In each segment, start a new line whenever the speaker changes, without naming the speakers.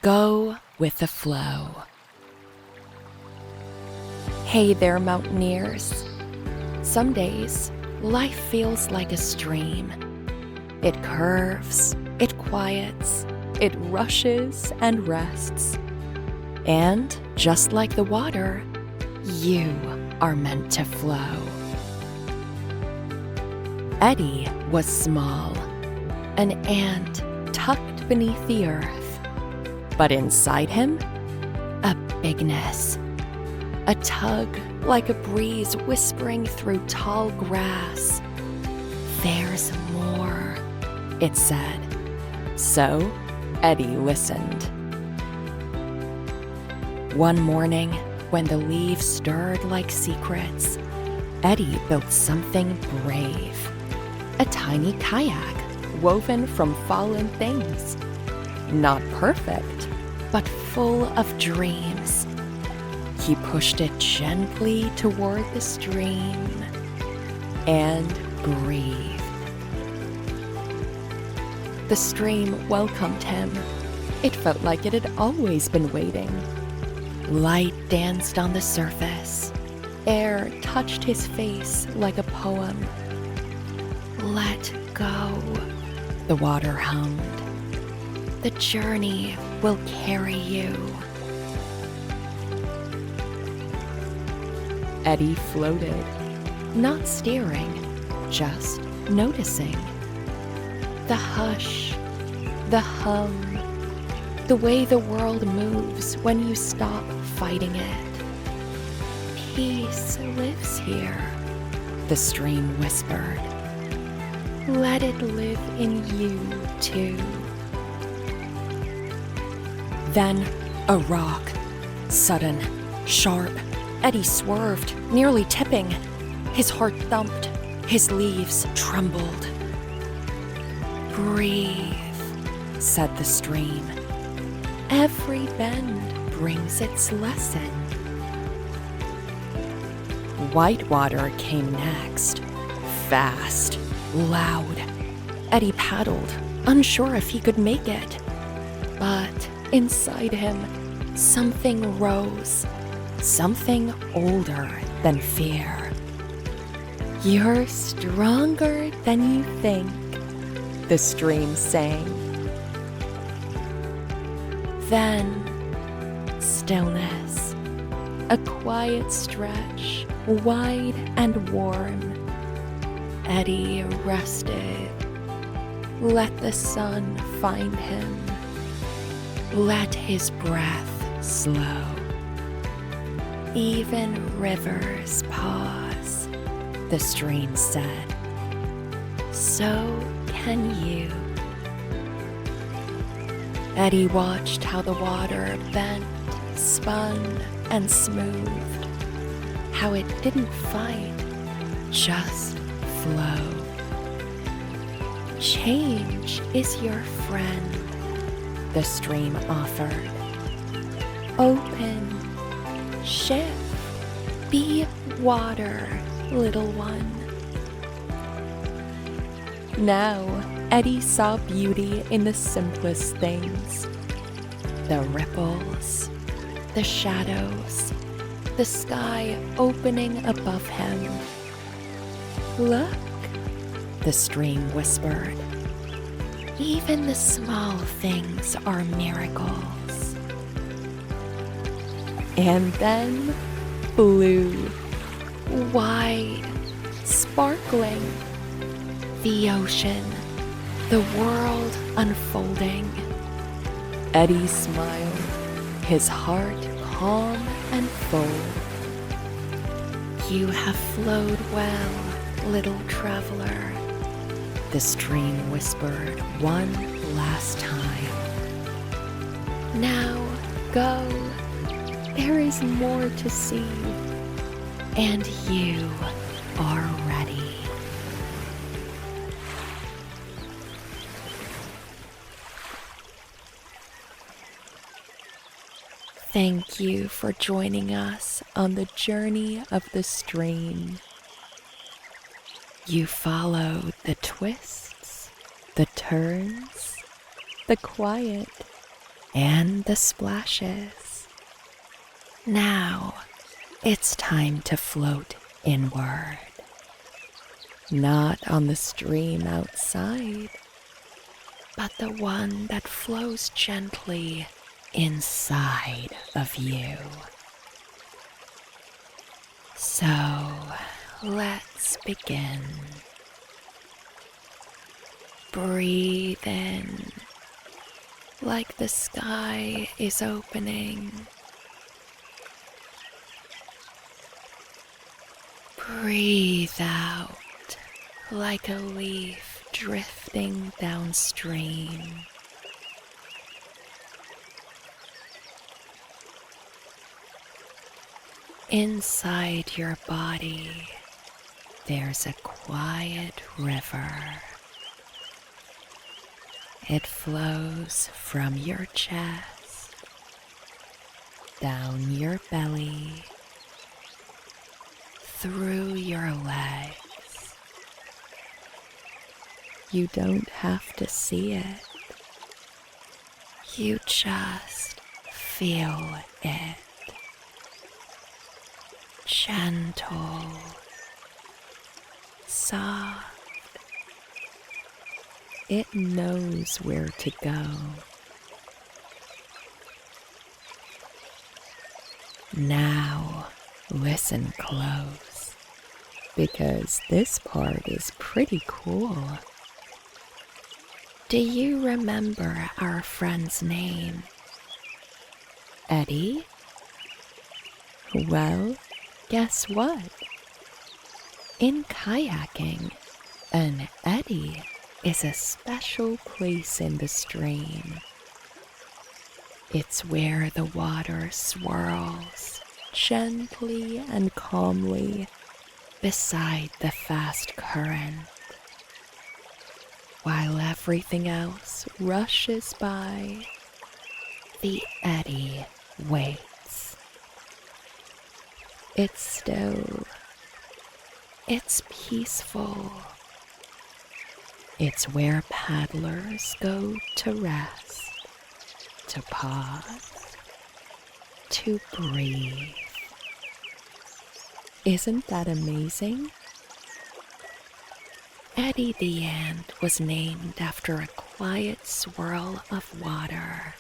Go with the flow. Hey there, Mountaineers. Some days, life feels like a stream. It curves, it quiets, it rushes and rests. And just like the water, you are meant to flow. Eddy was small, an ant tucked beneath the earth. But inside him, a bigness, a tug like a breeze whispering through tall grass. There's more, it said. So Eddy listened. One morning, when the leaves stirred like secrets, Eddy built something brave. A tiny kayak woven from fallen things. Not perfect, but full of dreams. He pushed it gently toward the stream and breathed. The stream welcomed him. It felt like it had always been waiting. Light danced on the surface. Air touched his face like a poem. Let go, the water hummed. The journey will carry you. Eddy floated, not steering, just noticing. The hush, the hum, the way the world moves when you stop fighting it. Peace lives here, the stream whispered. Let it live in you too. Then a rock, sudden, sharp. Eddy swerved, nearly tipping. His heart thumped, his leaves trembled. Breathe, said the stream. Every bend brings its lesson. White water came next, fast, loud. Eddy paddled, unsure if he could make it. But inside him, something rose, something older than fear. You're stronger than you think, the stream sang. Then, stillness, a quiet stretch, wide and warm. Eddy rested. Let the sun find him. Let his breath slow. Even rivers pause, the stream said. So can you. Eddy watched how the water bent, spun, and smoothed. How it didn't fight, just flow. Change is your friend, the stream offered. Open, shift, be water, little one. Now, Eddy saw beauty in the simplest things. The ripples, the shadows, the sky opening above him. Look, the stream whispered. Even the small things are miracles. And then blue, wide, sparkling. The ocean, the world unfolding. Eddy smiled, his heart calm and full. You have flowed well, little traveler, the stream whispered one last time. Now go, there is more to see, and you are ready. Thank you for joining us on the journey of the stream. You followed the twists, the turns, the quiet, and the splashes. Now it's time to float inward, not on the stream outside, but the one that flows gently inside of you. So let's begin. Breathe in like the sky is opening. Breathe out like a leaf drifting downstream. Inside your body, there's a quiet river. It flows from your chest, down your belly, through your legs. You don't have to see it. You just feel it. Gentle, soft. It knows where to go. Now, listen close, because this part is pretty cool. Do you remember our friend's name? Eddy? Well, guess what? In kayaking, an eddy is a special place in the stream. It's where the water swirls gently and calmly beside the fast current, while everything else rushes by. The eddy waits. It's still. It's peaceful. It's where paddlers go to rest, to pause, to breathe. Isn't that amazing? Eddy the ant was named after a quiet swirl of water,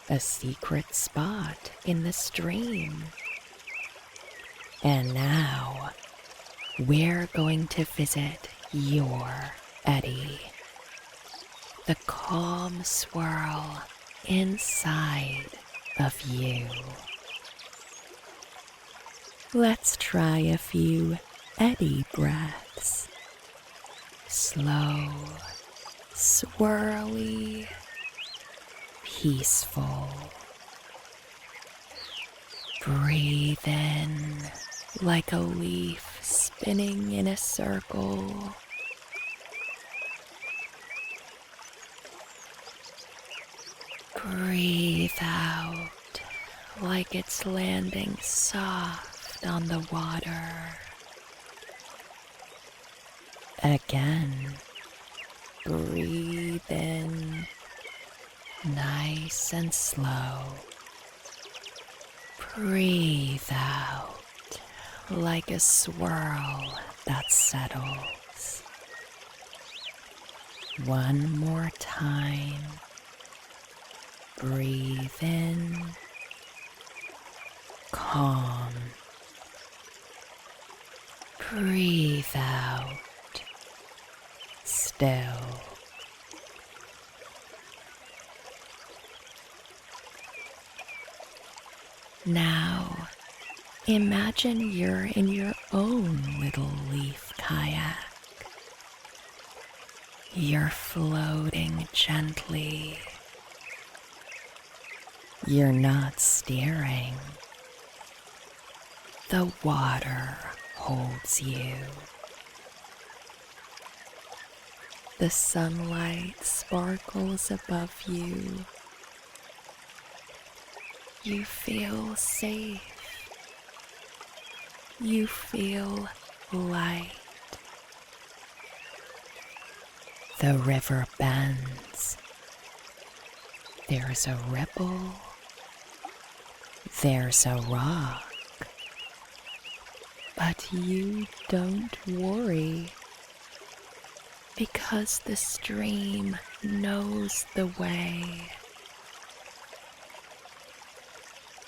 a secret spot in the stream. And now, we're going to visit your eddy, the calm swirl inside of you. Let's try a few eddy breaths. Slow, swirly, peaceful. Breathe in like a leaf spinning in a circle. Breathe out like it's landing soft on the water. Again, breathe in nice and slow. Breathe out like a swirl that settles. One more time. Breathe in, calm. Breathe out, still. Now, imagine you're in your own little leaf kayak. You're floating gently. You're not steering. The water holds you. The sunlight sparkles above you. You feel safe. You feel light. The river bends. There's a ripple. There's a rock. But you don't worry, because the stream knows the way.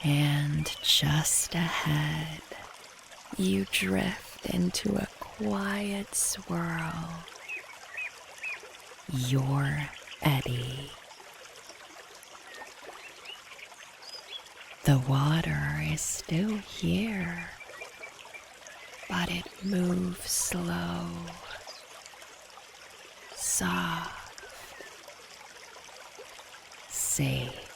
And just ahead, you drift into a quiet swirl. You're Eddy. The water is still here, but it moves slow, soft, safe.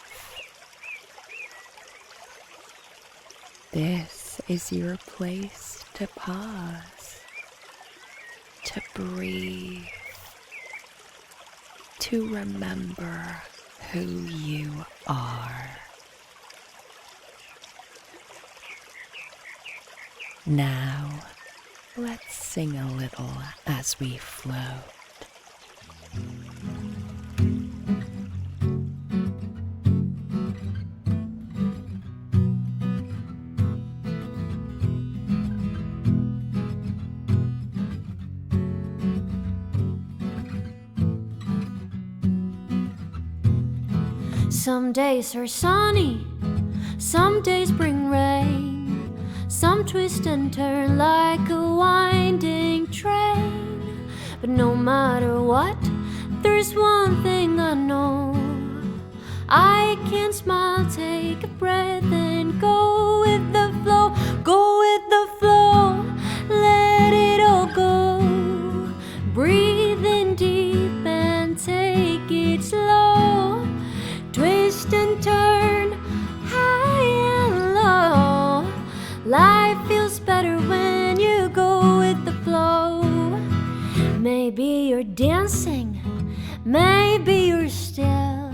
This is your place to pause, to breathe, to remember who you are. Now, let's sing a little as we float.
Some days are sunny, some days bring rain, some twist and turn like a winding train. But no matter what, there's one thing I know. I can smile, take a breath and go with the flow. Go with the flow, let it all go. Breathe in deep and take it slow. Twist and turn, high and low. Life feels better when you go with the flow. Maybe you're dancing, maybe you're still,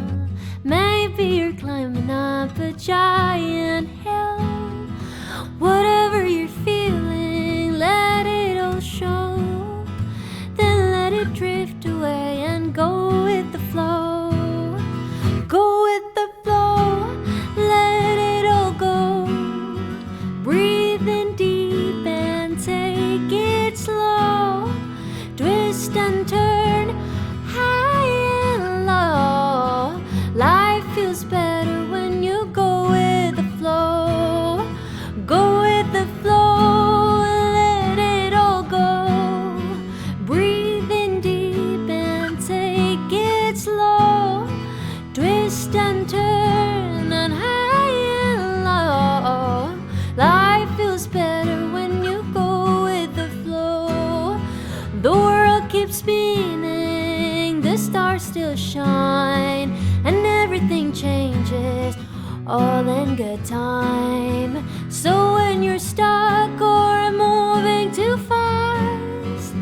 maybe you're climbing up a giant hill. Whatever you're feeling, let it all show. Then let it drift away and go with the flow. Go with the flow, let it all go. Breathe in deep and take it slow. Twist and turn, high and low. Life feels better when you go with the flow. Go with the flow, let it all go. Breathe in deep and take it slow. Twist and turn and high and low. Life feels better when you go with the flow. The world keeps spinning, the stars still shine, and everything changes all in good time. So when you're stuck or moving too fast,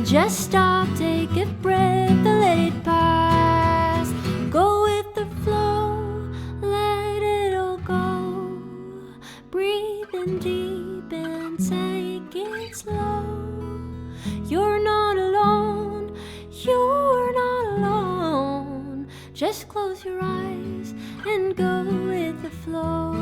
just stop, take a breath and let it pass. Go with the flow, let it all go. Breathe in deep and take it slow. You're not alone, you're not alone. Just close your eyes and go with the flow.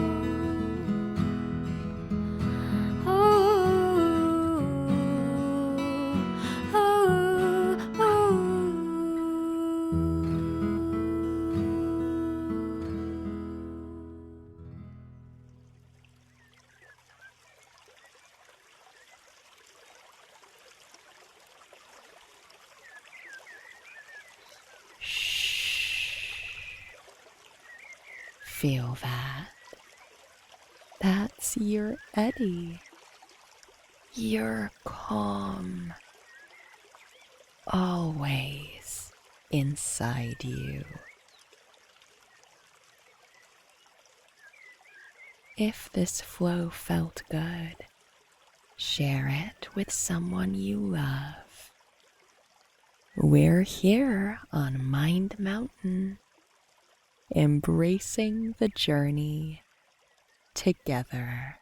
Feel that? That's your Eddy. You're calm. Always inside you. If this flow felt good, share it with someone you love. We're here on Mind Mountain, embracing the journey together.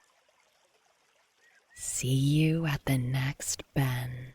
See you at the next bend.